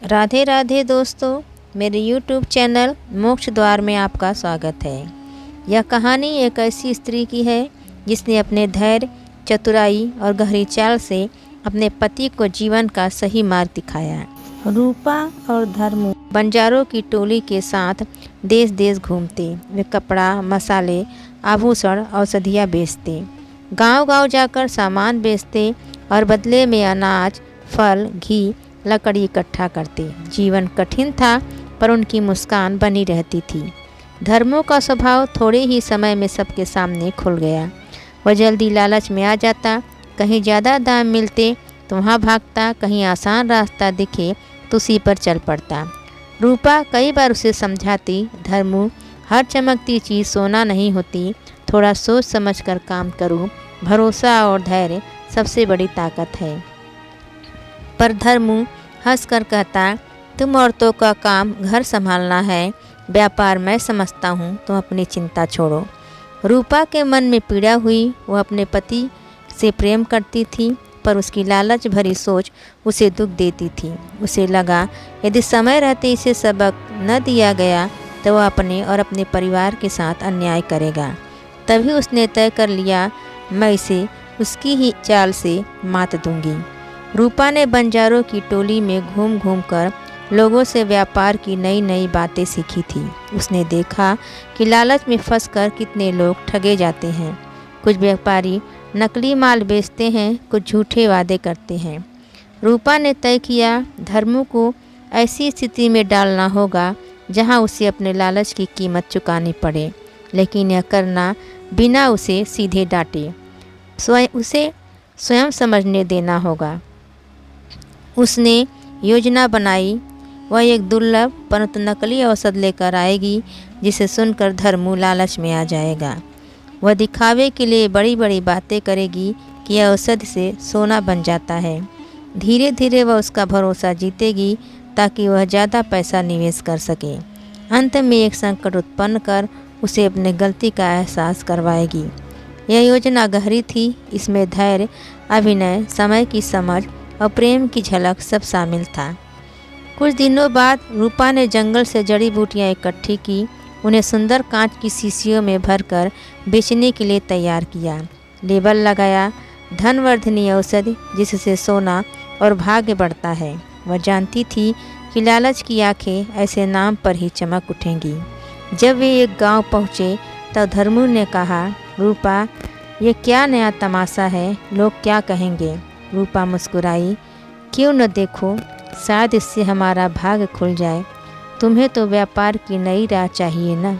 राधे राधे दोस्तों, मेरे YouTube channel मोक्ष द्वार में आपका स्वागत है। यह कहानी एक ऐसी स्त्री की है जिसने अपने धैर्य, चतुराई और गहरी चाल से अपने पति को जीवन का सही मार्ग दिखाया। रूपा और धर्मू बंजारों की टोली के साथ देश देश घूमते। वे कपड़ा, मसाले, आभूषण, औषधियाँ बेचते, गांव-गांव जाकर सामान बेचते और बदले में अनाज, फल, घी, लकड़ी इकट्ठा करते। जीवन कठिन था पर उनकी मुस्कान बनी रहती थी। धर्मों का स्वभाव थोड़े ही समय में सबके सामने खुल गया। वह जल्दी लालच में आ जाता, कहीं ज़्यादा दाम मिलते तो वहाँ भागता, कहीं आसान रास्ता दिखे तो उसी पर चल पड़ता। रूपा कई बार उसे समझाती, धर्मू, हर चमकती चीज़ सोना नहीं होती, थोड़ा सोच समझ कर काम करो, भरोसा और धैर्य सबसे बड़ी ताकत है। पर धर्मू हंसकर कहता, तुम औरतों का काम घर संभालना है, व्यापार मैं समझता हूँ, तुम अपनी चिंता छोड़ो। रूपा के मन में पीड़ा हुई। वह अपने पति से प्रेम करती थी पर उसकी लालच भरी सोच उसे दुख देती थी। उसे लगा यदि समय रहते इसे सबक न दिया गया तो वह अपने और अपने परिवार के साथ अन्याय करेगा। तभी उसने तय कर लिया, मैं इसे उसकी ही चाल से मात दूंगी। रूपा ने बंजारों की टोली में घूम घूम कर लोगों से व्यापार की नई नई बातें सीखी थी। उसने देखा कि लालच में फंसकर कितने लोग ठगे जाते हैं। कुछ व्यापारी नकली माल बेचते हैं, कुछ झूठे वादे करते हैं। रूपा ने तय किया, धर्मू को ऐसी स्थिति में डालना होगा जहां उसे अपने लालच की कीमत चुकानी पड़े, लेकिन यह करना बिना उसे सीधे डांटे। उसे स्वयं समझने देना होगा। उसने योजना बनाई। वह एक दुर्लभ परंतु नकली औषध लेकर आएगी जिसे सुनकर धर्मू लालच में आ जाएगा। वह दिखावे के लिए बड़ी बड़ी बातें करेगी कि यह औषध से सोना बन जाता है। धीरे धीरे वह उसका भरोसा जीतेगी ताकि वह ज़्यादा पैसा निवेश कर सके। अंत में एक संकट उत्पन्न कर उसे अपने गलती का एहसास करवाएगी। यह योजना गहरी थी। इसमें धैर्य, अभिनय, समय की समझ और प्रेम की झलक सब शामिल था। कुछ दिनों बाद रूपा ने जंगल से जड़ी बूटियाँ इकट्ठी की। उन्हें सुंदर कांच की शीशियों में भरकर बेचने के लिए तैयार किया। लेबल लगाया, धनवर्धनी औषधि जिससे सोना और भाग्य बढ़ता है। वह जानती थी कि लालच की आंखें ऐसे नाम पर ही चमक उठेंगी। जब वे एक गांव पहुँचे तब धर्मू ने कहा, रूपा, ये क्या नया तमाशा है, लोग क्या कहेंगे? रूपा मुस्कुराई, क्यों न देखो, शायद इससे हमारा भाग्य खुल जाए। तुम्हें तो व्यापार की नई राह चाहिए ना।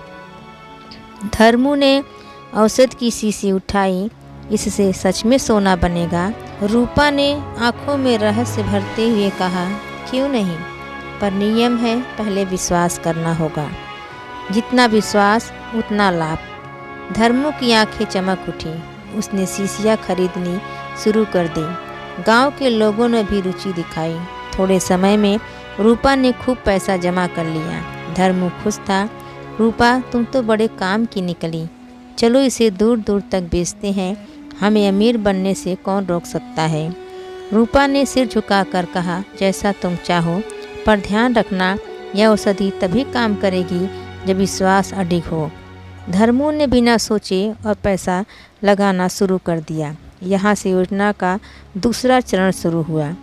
धर्मू ने औषध की शीशी उठाई, इससे सच में सोना बनेगा। रूपा ने आंखों में रहस्य भरते हुए कहा, क्यों नहीं, पर नियम है, पहले विश्वास करना होगा। जितना विश्वास उतना लाभ। धर्मू की आंखें चमक उठी। उसने शीशियाँ खरीदनी शुरू कर दी। गांव के लोगों ने भी रुचि दिखाई। थोड़े समय में रूपा ने खूब पैसा जमा कर लिया। धर्मू खुश था। रूपा, तुम तो बड़े काम की निकली, चलो इसे दूर दूर तक बेचते हैं, हमें अमीर बनने से कौन रोक सकता है। रूपा ने सिर झुकाकर कहा, जैसा तुम चाहो, पर ध्यान रखना यह औषधि तभी काम करेगी जब विश्वास अडिग हो। धर्मू ने बिना सोचे और पैसा लगाना शुरू कर दिया। यहाँ से योजना का दूसरा चरण शुरू हुआ।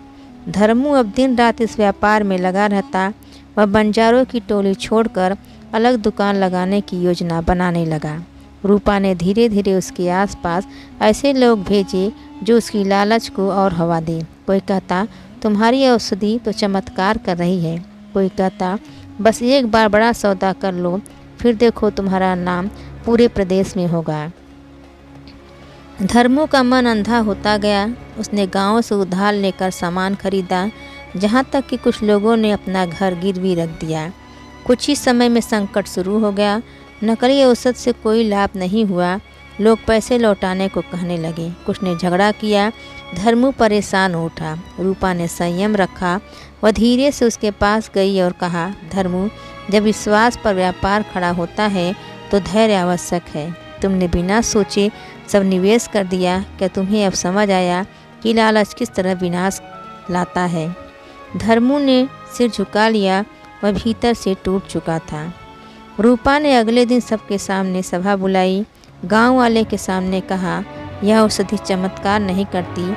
धर्मू अब दिन रात इस व्यापार में लगा रहता। वह बंजारों की टोली छोड़कर अलग दुकान लगाने की योजना बनाने लगा। रूपा ने धीरे धीरे उसके आसपास ऐसे लोग भेजे जो उसकी लालच को और हवा दे। कोई कहता, तुम्हारी औषधि तो चमत्कार कर रही है। कोई कहता, बस एक बार बड़ा सौदा कर लो, फिर देखो तुम्हारा नाम पूरे प्रदेश में होगा। धर्मू का मन अंधा होता गया। उसने गांव से उधार लेकर सामान खरीदा, जहां तक कि कुछ लोगों ने अपना घर गिरवी रख दिया। कुछ ही समय में संकट शुरू हो गया। नकली औषध से कोई लाभ नहीं हुआ। लोग पैसे लौटाने को कहने लगे। कुछ ने झगड़ा किया। धर्मू परेशान हो उठा। रूपा ने संयम रखा। वह धीरे से उसके पास गई और कहा, धर्मू, जब विश्वास पर व्यापार खड़ा होता है तो धैर्य आवश्यक है। तुमने बिना सोचे सब निवेश कर दिया। क्या तुम्हें अब समझ आया कि लालच किस तरह विनाश लाता है? धर्मू ने सिर झुका लिया, वह भीतर से टूट चुका था। रूपा ने अगले दिन सबके सामने सभा बुलाई। गांव वाले के सामने कहा, यह औषधि चमत्कार नहीं करती,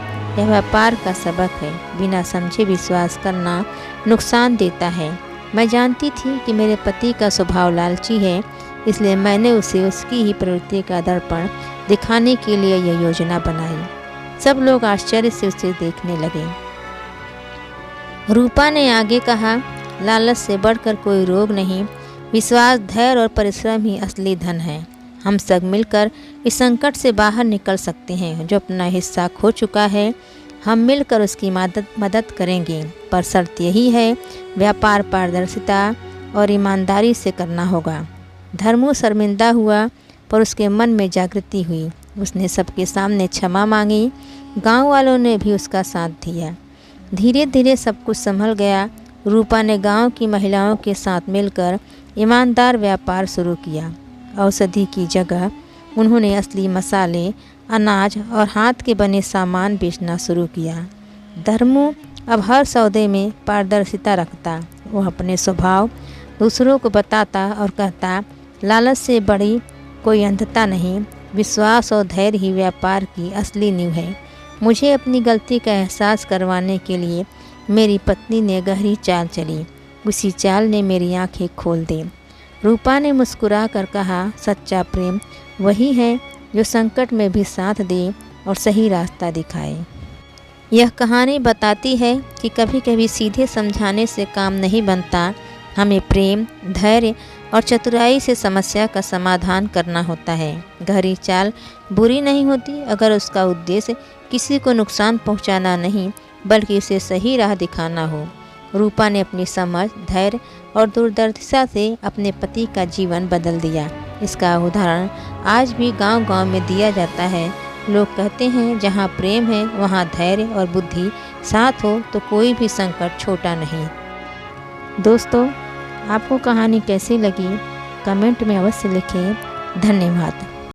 यह व्यापार का सबक है। बिना समझे विश्वास करना नुकसान देता है। मैं जानती थी कि मेरे पति का स्वभाव लालची है, इसलिए मैंने उसे उसकी ही प्रवृत्ति का दर्पण दिखाने के लिए यह योजना बनाई। सब लोग आश्चर्य से उसे देखने लगे। रूपा ने आगे कहा, लालच से बढ़कर कोई रोग नहीं, विश्वास, धैर्य और परिश्रम ही असली धन है। हम सब मिलकर इस संकट से बाहर निकल सकते हैं। जो अपना हिस्सा खो चुका है, हम मिलकर उसकी मदद करेंगे, पर शर्त यही है, व्यापार पारदर्शिता और ईमानदारी से करना होगा। धर्मू शर्मिंदा हुआ, पर उसके मन में जागृति हुई। उसने सबके सामने क्षमा मांगी। गांव वालों ने भी उसका साथ दिया। धीरे धीरे सब कुछ संभल गया। रूपा ने गांव की महिलाओं के साथ मिलकर ईमानदार व्यापार शुरू किया। औषधि की जगह उन्होंने असली मसाले, अनाज और हाथ के बने सामान बेचना शुरू किया। धर्मू अब हर सौदे में पारदर्शिता रखता। वह अपने स्वभाव दूसरों को बताता और कहता, लालच से बड़ी कोई अंधता नहीं, विश्वास और धैर्य ही व्यापार की असली नींव है। मुझे अपनी गलती का एहसास करवाने के लिए मेरी पत्नी ने गहरी चाल चली। उसी चाल ने मेरी आंखें खोल दी। रूपा ने मुस्कुरा कर कहा, सच्चा प्रेम वही है जो संकट में भी साथ दे और सही रास्ता दिखाए। यह कहानी बताती है कि कभी कभी सीधे समझाने से काम नहीं बनता। हमें प्रेम, धैर्य और चतुराई से समस्या का समाधान करना होता है। गहरी चाल बुरी नहीं होती अगर उसका उद्देश्य किसी को नुकसान पहुंचाना नहीं, बल्कि उसे सही राह दिखाना हो। रूपा ने अपनी समझ, धैर्य और दूरदर्शिता से अपने पति का जीवन बदल दिया। इसका उदाहरण आज भी गांव-गांव में दिया जाता है। लोग कहते हैं, जहां प्रेम है वहां धैर्य और बुद्धि साथ हो तो कोई भी संकट छोटा नहीं। दोस्तों, आपको कहानी कैसी लगी कमेंट में अवश्य लिखें। धन्यवाद।